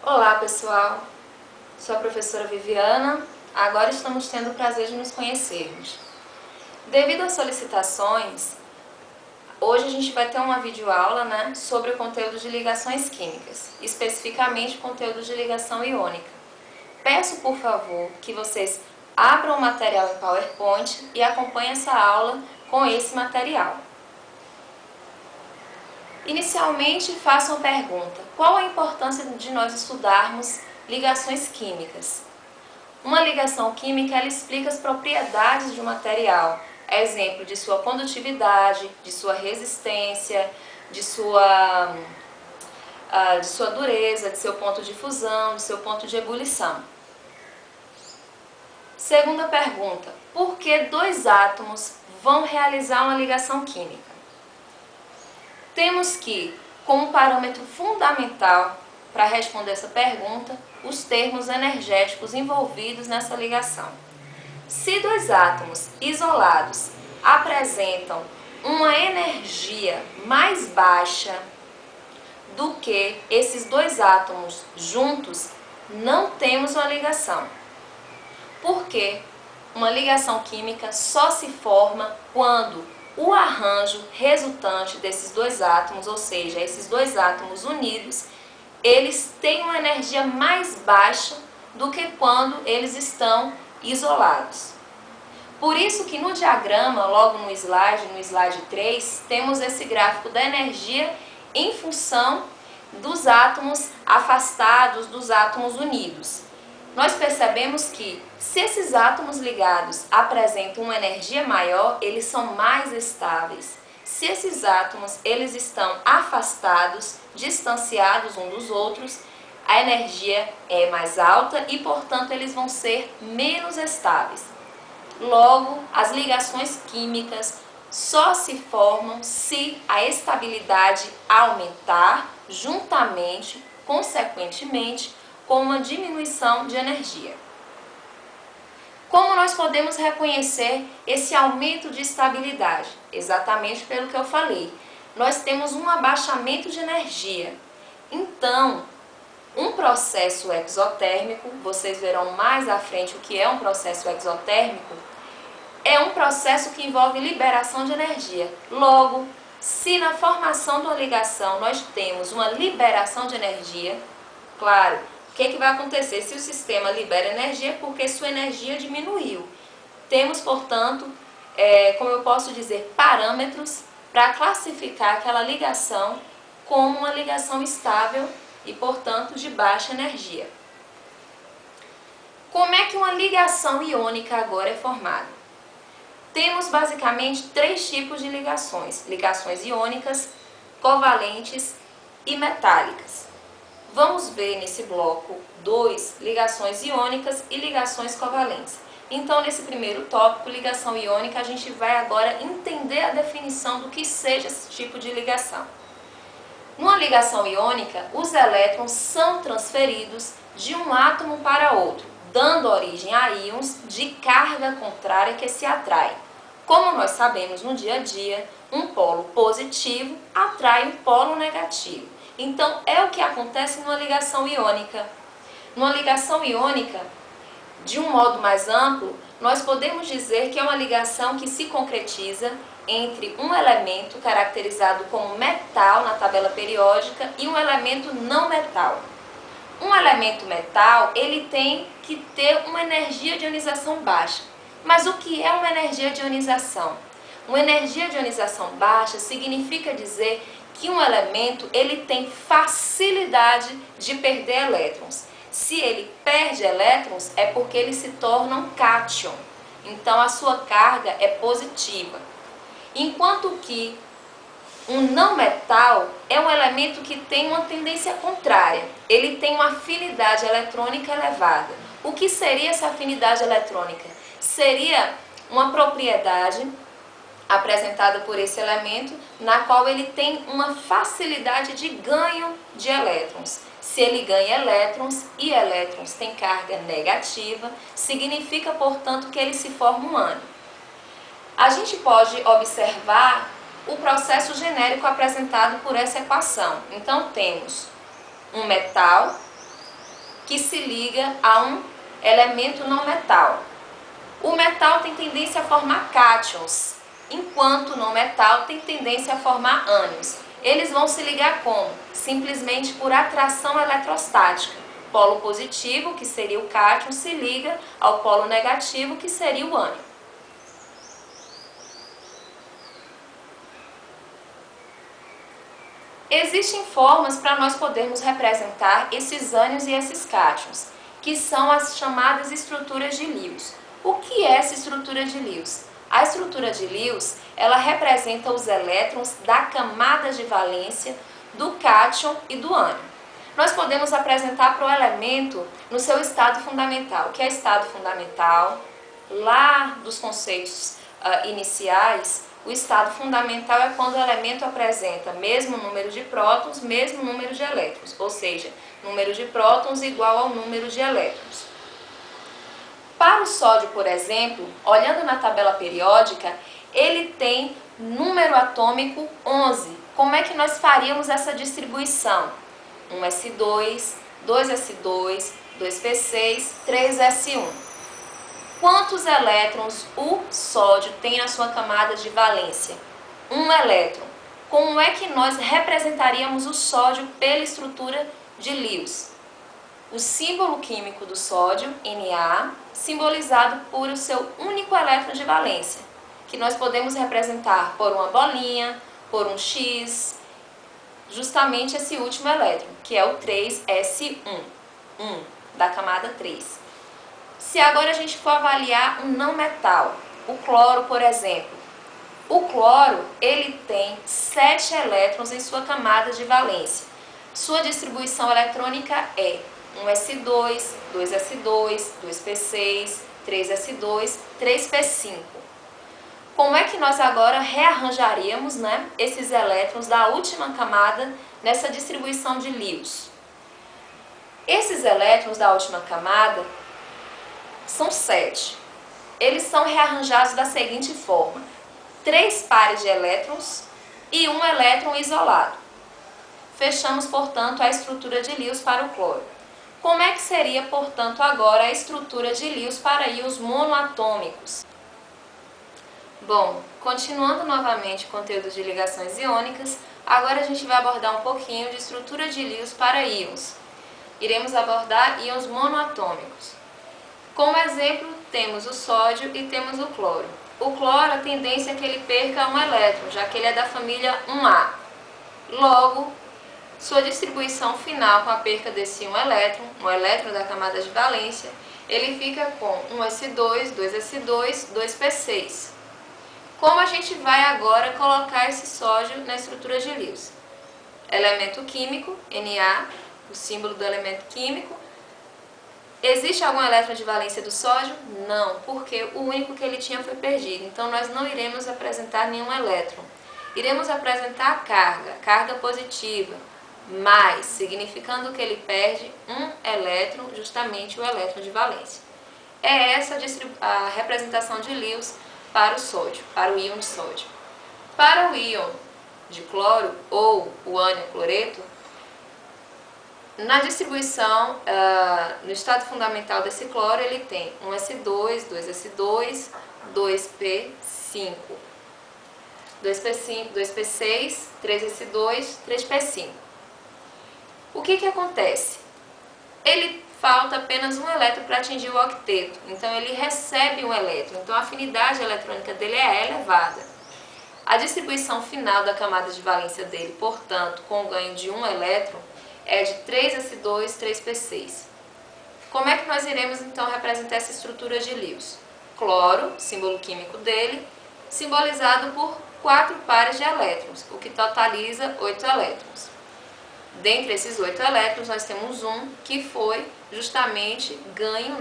Olá pessoal, sou a professora Viviana, agora estamos tendo o prazer de nos conhecermos. Devido às solicitações, hoje a gente vai ter uma videoaula sobre o conteúdo de ligações químicas, especificamente o conteúdo de ligação iônica. Peço por favor que vocês abram o material em PowerPoint e acompanhem essa aula com esse material. Inicialmente, façam a pergunta: qual a importância de nós estudarmos ligações químicas? Uma ligação química, ela explica as propriedades de um material, exemplo de sua condutividade, de sua resistência, de sua dureza, de seu ponto de fusão, de seu ponto de ebulição. Segunda pergunta: por que dois átomos vão realizar uma ligação química? Temos que, como parâmetro fundamental para responder essa pergunta, os termos energéticos envolvidos nessa ligação. Se dois átomos isolados apresentam uma energia mais baixa do que esses dois átomos juntos, não temos uma ligação. Porque uma ligação química só se forma quando o arranjo resultante desses dois átomos, ou seja, esses dois átomos unidos, eles têm uma energia mais baixa do que quando eles estão isolados. Por isso que no diagrama, logo no slide 3, temos esse gráfico da energia em função dos átomos afastados, dos átomos unidos. Nós percebemos que, se esses átomos ligados apresentam uma energia maior, eles são mais estáveis. Se esses átomos eles estão afastados, distanciados uns dos outros, a energia é mais alta e, portanto, eles vão ser menos estáveis. Logo, as ligações químicas só se formam se a estabilidade aumentar juntamente, consequentemente, com uma diminuição de energia. Como nós podemos reconhecer esse aumento de estabilidade? Exatamente pelo que eu falei. Nós temos um abaixamento de energia. Então, um processo exotérmico, vocês verão mais à frente o que é um processo exotérmico, é um processo que envolve liberação de energia. Logo, se na formação de uma ligação nós temos uma liberação de energia, claro, o que vai acontecer? Se o sistema libera energia, porque sua energia diminuiu. Temos, portanto, como eu posso dizer, parâmetros para classificar aquela ligação como uma ligação estável e, portanto, de baixa energia. Como é que uma ligação iônica agora é formada? Temos basicamente três tipos de ligações: ligações iônicas, covalentes e metálicas. Vamos ver nesse bloco 2 ligações iônicas e ligações covalentes. Então, nesse primeiro tópico, ligação iônica, a gente vai agora entender a definição do que seja esse tipo de ligação. Numa ligação iônica, os elétrons são transferidos de um átomo para outro, dando origem a íons de carga contrária que se atraem. Como nós sabemos no dia a dia, um polo positivo atrai um polo negativo. Então, é o que acontece numa ligação iônica. Numa ligação iônica, de um modo mais amplo, nós podemos dizer que é uma ligação que se concretiza entre um elemento caracterizado como metal na tabela periódica e um elemento não metal. Um elemento metal, ele tem que ter uma energia de ionização baixa. Mas o que é uma energia de ionização? Uma energia de ionização baixa significa dizer que um elemento ele tem facilidade de perder elétrons. Se ele perde elétrons, é porque ele se torna um cátion. Então, a sua carga é positiva. Enquanto que um não metal é um elemento que tem uma tendência contrária. Ele tem uma afinidade eletrônica elevada. O que seria essa afinidade eletrônica? Seria uma propriedade apresentada por esse elemento, na qual ele tem uma facilidade de ganho de elétrons. Se ele ganha elétrons e elétrons têm carga negativa, significa, portanto, que ele se forma um ânion. A gente pode observar o processo genérico apresentado por essa equação. Então, temos um metal que se liga a um elemento não metal. O metal tem tendência a formar cátions, enquanto o não metal tem tendência a formar ânions. Eles vão se ligar como? Simplesmente por atração eletrostática. O polo positivo, que seria o cátion, se liga ao polo negativo, que seria o ânion. Existem formas para nós podermos representar esses ânions e esses cátions, que são as chamadas estruturas de Lewis. O que é essa estrutura de Lewis? A estrutura de Lewis, ela representa os elétrons da camada de valência do cátion e do ânion. Nós podemos apresentar para o elemento no seu estado fundamental. O que é estado fundamental? Lá dos conceitos iniciais, o estado fundamental é quando o elemento apresenta mesmo número de prótons, mesmo número de elétrons, ou seja, número de prótons igual ao número de elétrons. Para o sódio, por exemplo, olhando na tabela periódica, ele tem número atômico 11. Como é que nós faríamos essa distribuição? 1s2, 2s2, 2p6, 3s1. Quantos elétrons o sódio tem na sua camada de valência? 1 elétron. Como é que nós representaríamos o sódio pela estrutura de Lewis? O símbolo químico do sódio, Na, simbolizado por o seu único elétron de valência, que nós podemos representar por uma bolinha, por um X, justamente esse último elétron, que é o 3s1, 1 da camada 3. Se agora a gente for avaliar um não metal, o cloro, por exemplo, o cloro ele tem 7 elétrons em sua camada de valência. Sua distribuição eletrônica é 1s2, 2s2, 2p6, 3s2, 3p5. Como é que nós agora rearranjaríamos, esses elétrons da última camada nessa distribuição de Lewis? Esses elétrons da última camada são 7. Eles são rearranjados da seguinte forma: 3 pares de elétrons e um elétron isolado. Fechamos, portanto, a estrutura de Lewis para o cloro. Como é que seria, portanto, agora a estrutura de Lewis para íons monoatômicos? Bom, continuando novamente o conteúdo de ligações iônicas, agora a gente vai abordar um pouquinho de estrutura de Lewis para íons. Iremos abordar íons monoatômicos. Como exemplo, temos o sódio e temos o cloro. O cloro, a tendência é que ele perca um elétron, já que ele é da família 1A. Logo, sua distribuição final com a perca desse um elétron da camada de valência, ele fica com 1s2, 2s2, 2p6. Como a gente vai agora colocar esse sódio na estrutura de Lewis? Elemento químico, Na, o símbolo do elemento químico. Existe algum elétron de valência do sódio? Não, porque o único que ele tinha foi perdido. Então, nós não iremos apresentar nenhum elétron. Iremos apresentar a carga positiva, mais, significando que ele perde um elétron, justamente o elétron de valência. É essa a representação de Lewis para o sódio, para o íon de sódio. Para o íon de cloro, ou o ânion cloreto, na distribuição, no estado fundamental desse cloro, ele tem 1s2, 2s2, 2p5, 2p5, 2p6, 3s2, 3p5. O que acontece? Ele falta apenas um elétron para atingir o octeto, então ele recebe um elétron, então a afinidade eletrônica dele é elevada. A distribuição final da camada de valência dele, portanto, com o ganho de um elétron, é de 3s2, 3p6. Como é que nós iremos então representar essa estrutura de Lewis? Cloro, símbolo químico dele, simbolizado por 4 pares de elétrons, o que totaliza 8 elétrons. Dentre esses 8 elétrons, nós temos um que foi justamente ganho,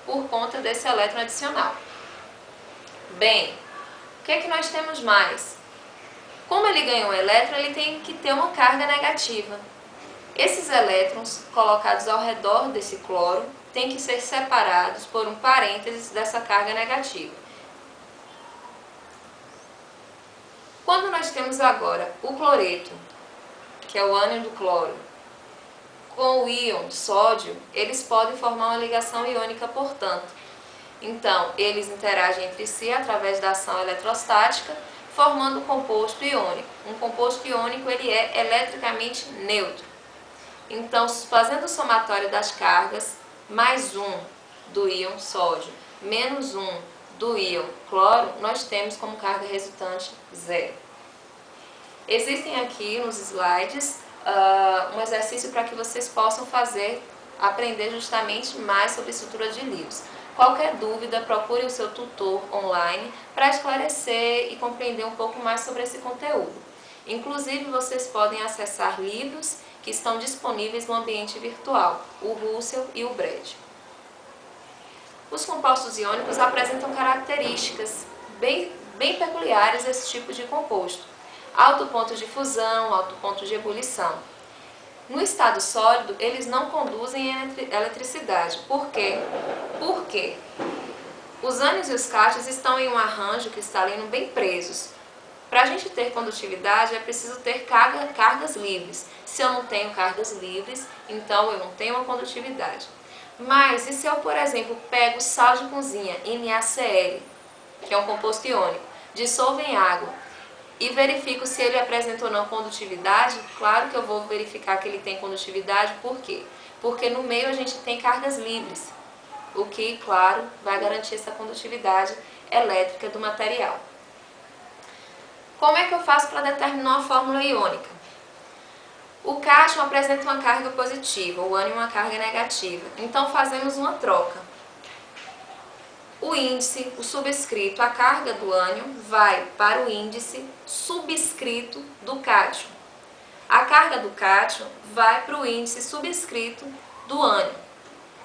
por conta desse elétron adicional. Bem, o que nós temos mais? Como ele ganhou um elétron, ele tem que ter uma carga negativa. Esses elétrons colocados ao redor desse cloro têm que ser separados por um parênteses dessa carga negativa. Quando nós temos agora o cloreto, que é o ânion do cloro, com o íon sódio, eles podem formar uma ligação iônica, portanto. Então, eles interagem entre si através da ação eletrostática, formando um composto iônico. Um composto iônico ele é eletricamente neutro. Então, fazendo o somatório das cargas, mais um do íon sódio, menos um do íon cloro, nós temos como carga resultante 0. Existem aqui nos slides um exercício para que vocês possam aprender justamente mais sobre estrutura de Lewis. Qualquer dúvida, procure o seu tutor online para esclarecer e compreender um pouco mais sobre esse conteúdo. Inclusive, vocês podem acessar livros que estão disponíveis no ambiente virtual, o Russell e o Brad. Os compostos iônicos apresentam características bem peculiares desse tipo de composto. Alto ponto de fusão, alto ponto de ebulição. No estado sólido, eles não conduzem eletricidade. Por quê? Porque os ânions e os cátions estão em um arranjo cristalino bem presos. Para a gente ter condutividade, é preciso ter cargas livres. Se eu não tenho cargas livres, então eu não tenho uma condutividade. Mas e se eu, por exemplo, pego sal de cozinha, NaCl, que é um composto iônico, dissolvo em água e verifico se ele apresenta ou não condutividade? Claro que eu vou verificar que ele tem condutividade. Por quê? Porque no meio a gente tem cargas livres, o que, claro, vai garantir essa condutividade elétrica do material. Como é que eu faço para determinar uma fórmula iônica? O cátion apresenta uma carga positiva, o ânion uma carga negativa. Então fazemos uma troca. O índice, o subscrito, a carga do ânion vai para o índice subscrito do cátion. A carga do cátion vai para o índice subscrito do ânion.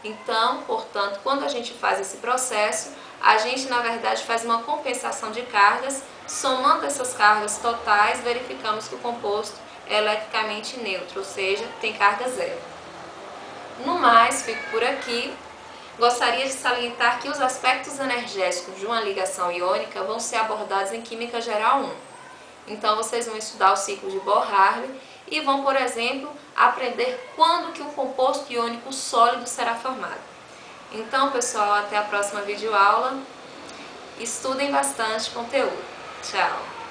Então, portanto, quando a gente faz esse processo, a gente na verdade faz uma compensação de cargas. Somando essas cargas totais, verificamos que o composto é eletricamente neutro, ou seja, tem carga zero. No mais, fico por aqui. Gostaria de salientar que os aspectos energéticos de uma ligação iônica vão ser abordados em Química Geral 1. Então, vocês vão estudar o ciclo de Bohr-Hartley e vão, por exemplo, aprender quando que um composto iônico sólido será formado. Então, pessoal, até a próxima videoaula. Estudem bastante conteúdo. Tchau!